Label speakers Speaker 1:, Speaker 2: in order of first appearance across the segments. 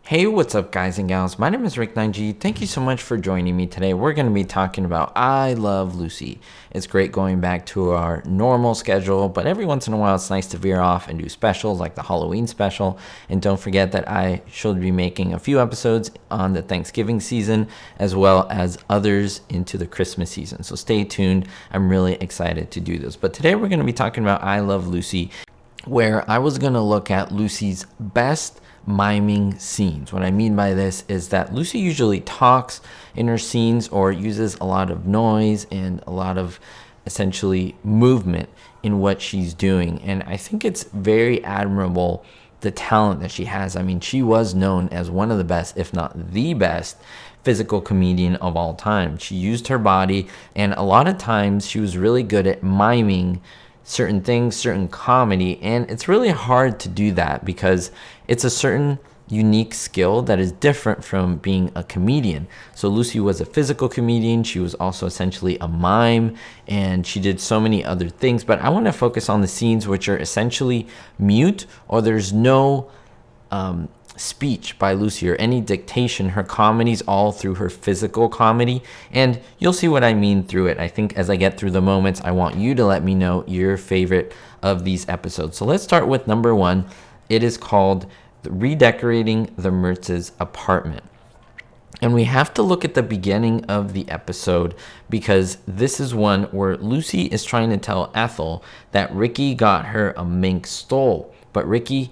Speaker 1: Hey, what's up, guys and gals? My name is Rick 9G. Thank you so much for joining me today. We're going to be talking about I Love Lucy. It's great going back to our normal schedule, but every once in a while it's nice to veer off and do specials like the Halloween special. And don't forget that I should be making a few episodes on the Thanksgiving season as well as others into the Christmas season. So stay tuned. I'm really excited to do this. But today we're going to be talking about I Love Lucy, where I was going to look at Lucy's best miming scenes. What I mean by this is that Lucy usually talks in her scenes or uses a lot of noise and a lot of essentially movement in what she's doing. And I think it's very admirable, the talent that she has. I mean, she was known as one of the best, if not the best, physical comedian of all time. She used her body, and a lot of times she was really good at miming certain things, certain comedy, and it's really hard to do that because it's a certain unique skill that is different from being a comedian. So Lucy was a physical comedian. She was also essentially a mime, and she did so many other things. But I want to focus on the scenes which are essentially mute, or there's no speech by Lucy or any dictation. Her comedy's all through her physical comedy, and you'll see what I mean through it. I think as I get through the moments, I want you to let me know your favorite of these episodes. So let's start with number one. It is called Redecorating the Mertz's Apartment. And we have to look at the beginning of the episode because this is one where Lucy is trying to tell Ethel that Ricky got her a mink stole, but Ricky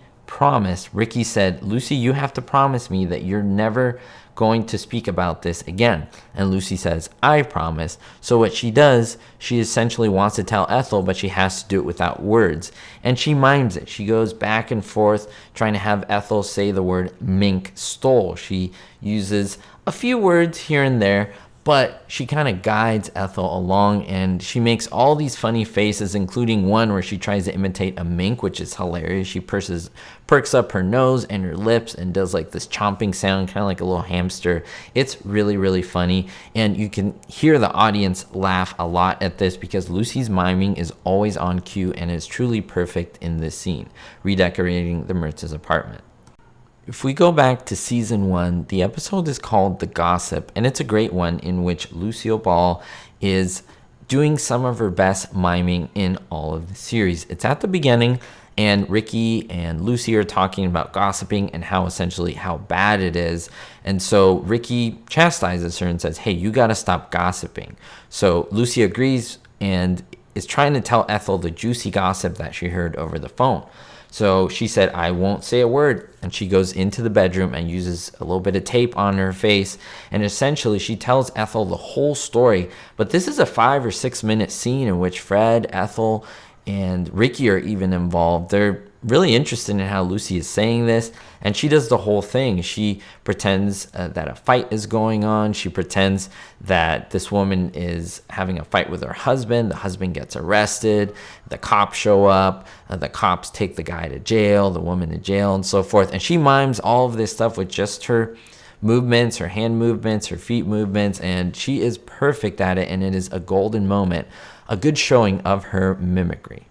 Speaker 1: said, Lucy, you have to promise me that you're never going to speak about this again. And Lucy says, I promise. So what she does, she essentially wants to tell Ethel, but she has to do it without words. And she mimes it. She goes back and forth trying to have Ethel say the word mink stole. She uses a few words here and there, but she kind of guides Ethel along, and she makes all these funny faces, including one where she tries to imitate a mink, which is hilarious. She perks up her nose and her lips and does like this chomping sound, kind of like a little hamster. It's really, really funny, and you can hear the audience laugh a lot at this because Lucy's miming is always on cue and is truly perfect in this scene, redecorating the Mertz's apartment. If we go back to season 1, the episode is called The Gossip, and it's a great one in which Lucille Ball is doing some of her best miming in all of the series. It's at the beginning, and Ricky and Lucy are talking about gossiping and how bad it is. And so Ricky chastises her and says, hey, you got to stop gossiping. So Lucy agrees and is trying to tell Ethel the juicy gossip that she heard over the phone. So she said, I won't say a word. And she goes into the bedroom and uses a little bit of tape on her face. And essentially, she tells Ethel the whole story. But this is a 5 or 6 minute scene in which Fred, Ethel, and Ricky are even involved. They're really interested in how Lucy is saying this, and she does the whole thing. She pretends that a fight is going on. She pretends that this woman is having a fight with her husband. The husband gets arrested. The cops show up. The cops take the guy to jail, the woman to jail, and so forth. And she mimes all of this stuff with just her movements, her hand movements, her feet movements, and she is perfect at it, and it is a golden moment, a good showing of her mimicry.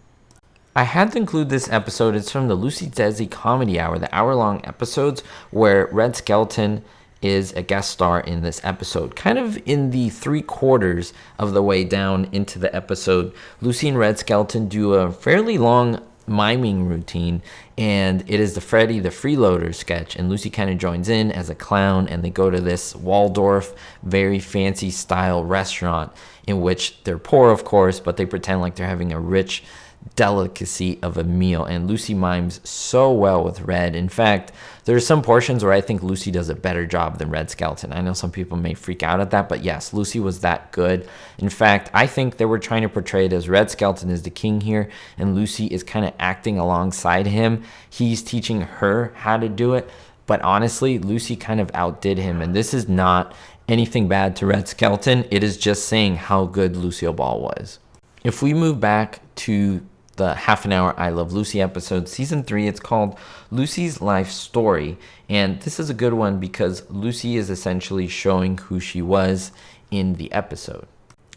Speaker 1: I had to include this episode. It's from the Lucy Desi Comedy Hour, the hour-long episodes where Red Skelton is a guest star in this episode. Kind of in the 3/4 of the way down into the episode, Lucy and Red Skelton do a fairly long miming routine, and it is the Freddy the Freeloader sketch, and Lucy kind of joins in as a clown, and they go to this Waldorf, very fancy style restaurant in which they're poor, of course, but they pretend like they're having a rich delicacy of a meal, and Lucy mimes so well with Red. In fact, there are some portions where I think Lucy does a better job than Red Skelton. I know some people may freak out at that, but yes, Lucy was that good. In fact, I think they were trying to portray it as Red Skelton is the king here, and Lucy is kind of acting alongside him. He's teaching her how to do it, but honestly, Lucy kind of outdid him, and this is not anything bad to Red Skelton. It is just saying how good Lucille Ball was. If we move back to the half an hour I Love Lucy episode, season 3, it's called Lucy's Life Story. And this is a good one because Lucy is essentially showing who she was in the episode.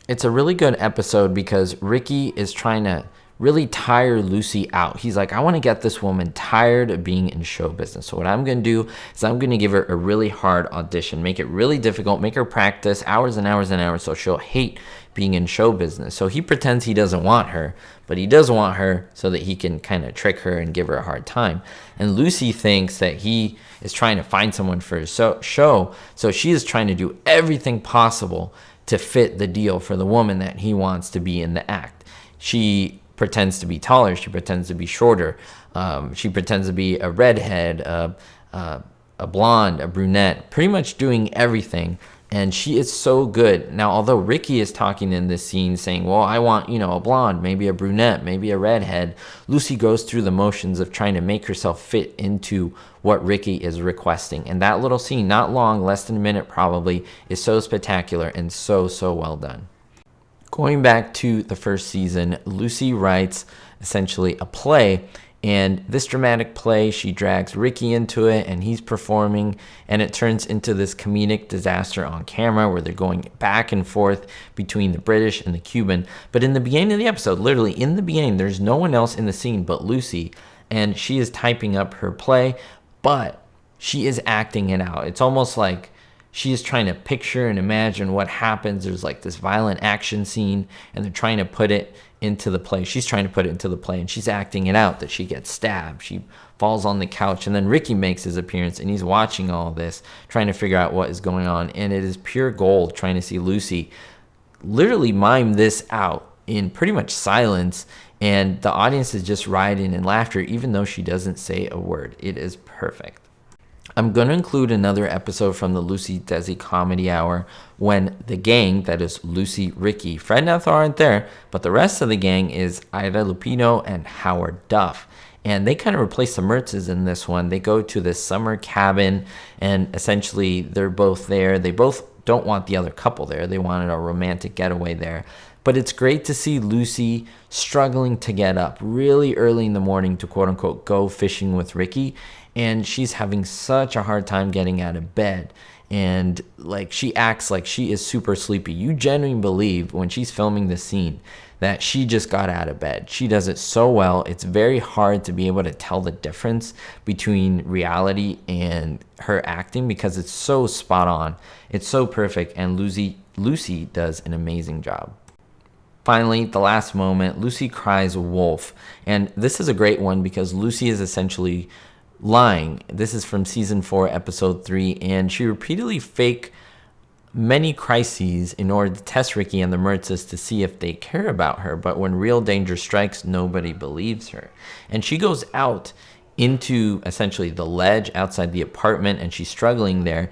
Speaker 1: It's a really good episode because Ricky is trying to really tire Lucy out. He's like, I want to get this woman tired of being in show business. So what I'm going to do is I'm going to give her a really hard audition, make it really difficult, make her practice hours and hours and hours so she'll hate being in show business. So he pretends he doesn't want her, but he does want her so that he can kind of trick her and give her a hard time. And Lucy thinks that he is trying to find someone for his show, so she is trying to do everything possible to fit the deal for the woman that he wants to be in the act. She pretends to be taller, she pretends to be shorter, she pretends to be a redhead, a blonde, a brunette, pretty much doing everything. And she is so good. Now, although Ricky is talking in this scene saying, well, I want, a blonde, maybe a brunette, maybe a redhead, Lucy goes through the motions of trying to make herself fit into what Ricky is requesting. And that little scene, not long, less than a minute probably, is so spectacular and so well done. Going back to the first season, Lucy writes essentially a play, and this dramatic play, she drags Ricky into it, and he's performing, and it turns into this comedic disaster on camera where they're going back and forth between the British and the Cuban. But in the beginning of the episode, literally in the beginning, there's no one else in the scene but Lucy, and she is typing up her play, but she is acting it out. It's almost like she is trying to picture and imagine what happens. There's like this violent action scene, and they're trying to put it into the play. She's trying to put it into the play, and she's acting it out, that she gets stabbed. She falls on the couch, and then Ricky makes his appearance, and he's watching all this, trying to figure out what is going on. And it is pure gold trying to see Lucy literally mime this out in pretty much silence, and the audience is just rioting in laughter, even though she doesn't say a word. It is perfect. I'm going to include another episode from the Lucy Desi Comedy Hour when the gang, that is Lucy, Ricky, Fred and Ethel aren't there, but the rest of the gang is Ida Lupino and Howard Duff. And they kind of replace the Mertzes in this one. They go to this summer cabin, and essentially they're both there. They both don't want the other couple there. They wanted a romantic getaway there. But it's great to see Lucy struggling to get up really early in the morning to quote unquote go fishing with Ricky. And she's having such a hard time getting out of bed. And like she acts like she is super sleepy. You genuinely believe when she's filming the scene that she just got out of bed. She does it so well. It's very hard to be able to tell the difference between reality and her acting because it's so spot on. It's so perfect. And Lucy does an amazing job. Finally, the last moment, Lucy cries wolf. And this is a great one because Lucy is essentially lying. This is from season 4, episode 3, and she repeatedly faked many crises in order to test Ricky and the Mertzes to see if they care about her. But when real danger strikes, nobody believes her. And she goes out into essentially the ledge outside the apartment, and she's struggling there.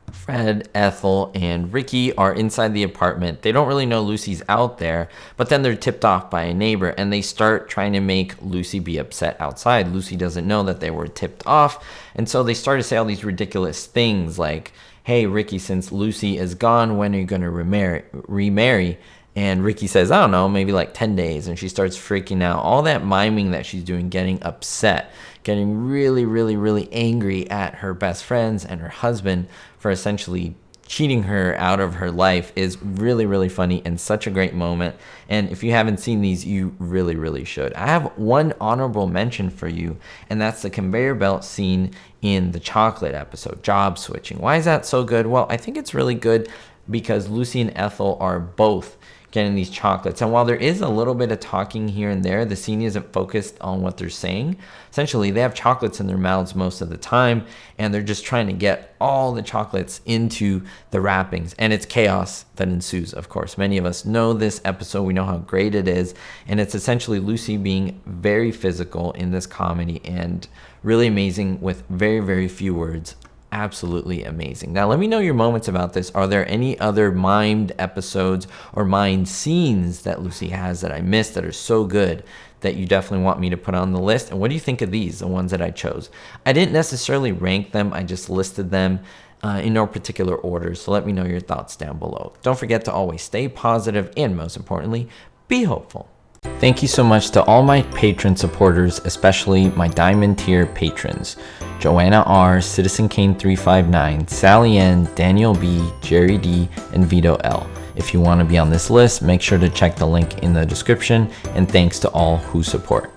Speaker 1: Fred, Ethel, and Ricky are inside the apartment. They don't really know Lucy's out there, but then they're tipped off by a neighbor, and they start trying to make Lucy be upset outside. Lucy doesn't know that they were tipped off, and so they start to say all these ridiculous things like, hey, Ricky, since Lucy is gone, when are you going to remarry? And Ricky says, I don't know, maybe like 10 days. And she starts freaking out. All that miming that she's doing, getting upset, getting really angry at her best friends and her husband for essentially cheating her out of her life is really funny and such a great moment. And if you haven't seen these, you really should. I have one honorable mention for you, and that's the conveyor belt scene in the chocolate episode, Job Switching. Why is that so good? Well, I think it's really good because Lucy and Ethel are both getting these chocolates, and while there is a little bit of talking here and there, the scene isn't focused on what they're saying. Essentially, they have chocolates in their mouths most of the time, and they're just trying to get all the chocolates into the wrappings, and it's chaos that ensues, of course. Many of us know this episode. We know how great it is, and it's essentially Lucy being very physical in this comedy and really amazing with very few words. Absolutely amazing. Now, let me know your moments about this. Are there any other mimed episodes or mimed scenes that Lucy has that I missed that are so good that you definitely want me to put on the list? And what do you think of these, the ones that I chose? I didn't necessarily rank them. I just listed them in no particular order. So let me know your thoughts down below. Don't forget to always stay positive and, most importantly, be hopeful. Thank you so much to all my patron supporters, especially my diamond tier patrons: Joanna R, Citizen Kane 359, Sally N, Daniel B, Jerry D, and Vito L. If you want to be on this list, make sure to check the link in the description, and thanks to all who support.